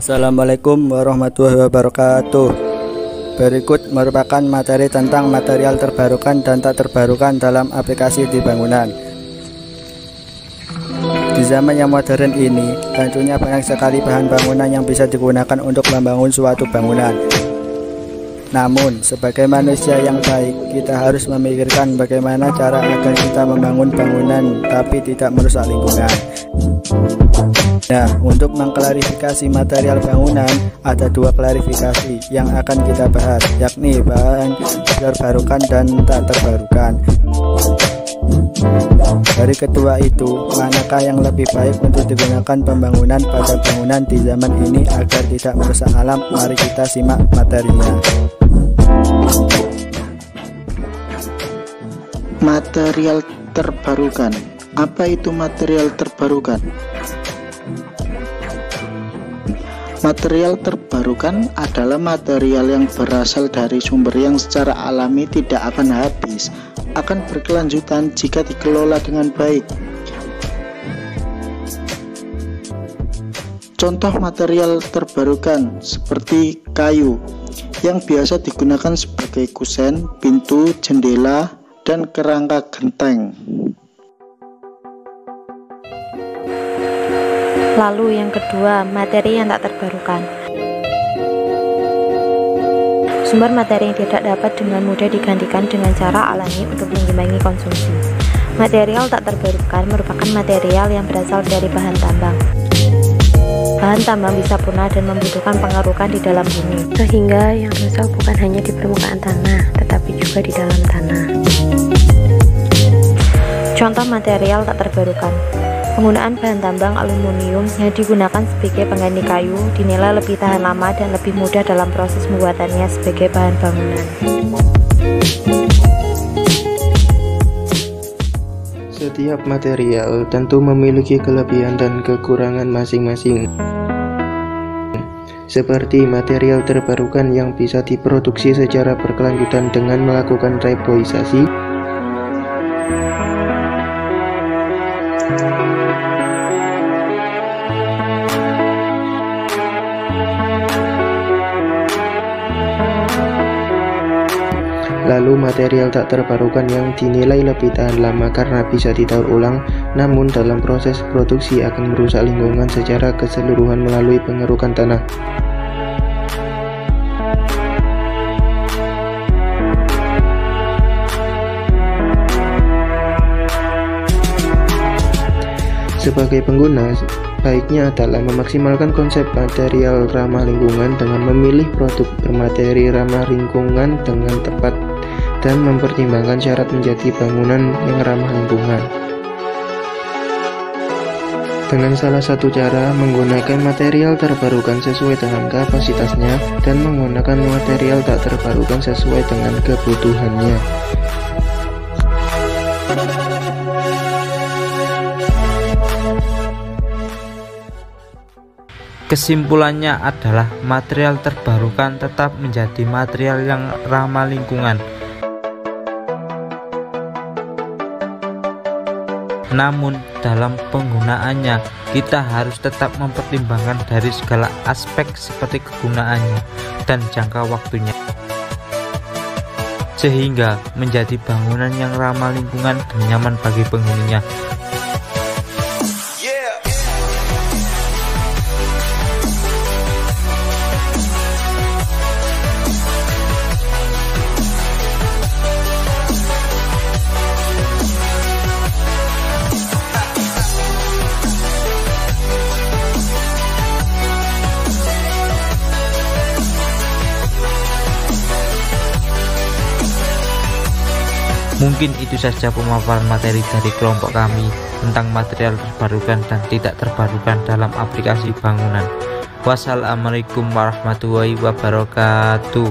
Assalamualaikum warahmatullahi wabarakatuh. Berikut merupakan materi tentang material terbarukan dan tak terbarukan dalam aplikasi di bangunan. Di zaman yang modern ini, tentunya banyak sekali bahan bangunan yang bisa digunakan untuk membangun suatu bangunan. Namun, sebagai manusia yang baik, kita harus memikirkan bagaimana cara agar kita membangun bangunan tapi tidak merusak lingkungan. Nah, untuk mengklarifikasi material bangunan, ada dua klarifikasi yang akan kita bahas, yakni bahan terbarukan dan tak terbarukan. Dari kedua itu, manakah yang lebih baik untuk digunakan pembangunan pada bangunan di zaman ini agar tidak merusak alam? Mari kita simak materinya. Material terbarukan. Apa itu material terbarukan? Material terbarukan adalah material yang berasal dari sumber yang secara alami tidak akan habis, akan berkelanjutan jika dikelola dengan baik. Contoh material terbarukan seperti kayu yang biasa digunakan sebagai kusen, pintu, jendela, dan kerangka genteng. Lalu yang kedua, materi yang tak terbarukan. Sumber materi yang tidak dapat dengan mudah digantikan dengan cara alami untuk mengimbangi konsumsi. Material tak terbarukan merupakan material yang berasal dari bahan tambang. Bahan tambang bisa punah dan membutuhkan pengerukan di dalam bumi, sehingga yang rusak bukan hanya di permukaan tanah, tetapi juga di dalam tanah. Contoh material tak terbarukan. Penggunaan bahan tambang aluminium yang digunakan sebagai pengganti kayu dinilai lebih tahan lama dan lebih mudah dalam proses pembuatannya sebagai bahan bangunan. Setiap material tentu memiliki kelebihan dan kekurangan masing-masing. Seperti material terbarukan yang bisa diproduksi secara berkelanjutan dengan melakukan reboisasi, lalu material tak terbarukan yang dinilai lebih tahan lama karena bisa didaur ulang, namun dalam proses produksi akan merusak lingkungan secara keseluruhan melalui pengerukan tanah. Sebagai pengguna, baiknya adalah memaksimalkan konsep material ramah lingkungan dengan memilih produk bermateri ramah lingkungan dengan tepat dan mempertimbangkan syarat menjadi bangunan yang ramah lingkungan. Dengan salah satu cara menggunakan material terbarukan sesuai dengan kapasitasnya dan menggunakan material tak terbarukan sesuai dengan kebutuhannya. Kesimpulannya adalah material terbarukan tetap menjadi material yang ramah lingkungan. Namun dalam penggunaannya kita harus tetap mempertimbangkan dari segala aspek seperti kegunaannya dan jangka waktunya, sehingga menjadi bangunan yang ramah lingkungan dan nyaman bagi penghuninya. Mungkin itu saja pemaparan materi dari kelompok kami tentang material terbarukan dan tidak terbarukan dalam aplikasi bangunan. Wassalamualaikum warahmatullahi wabarakatuh.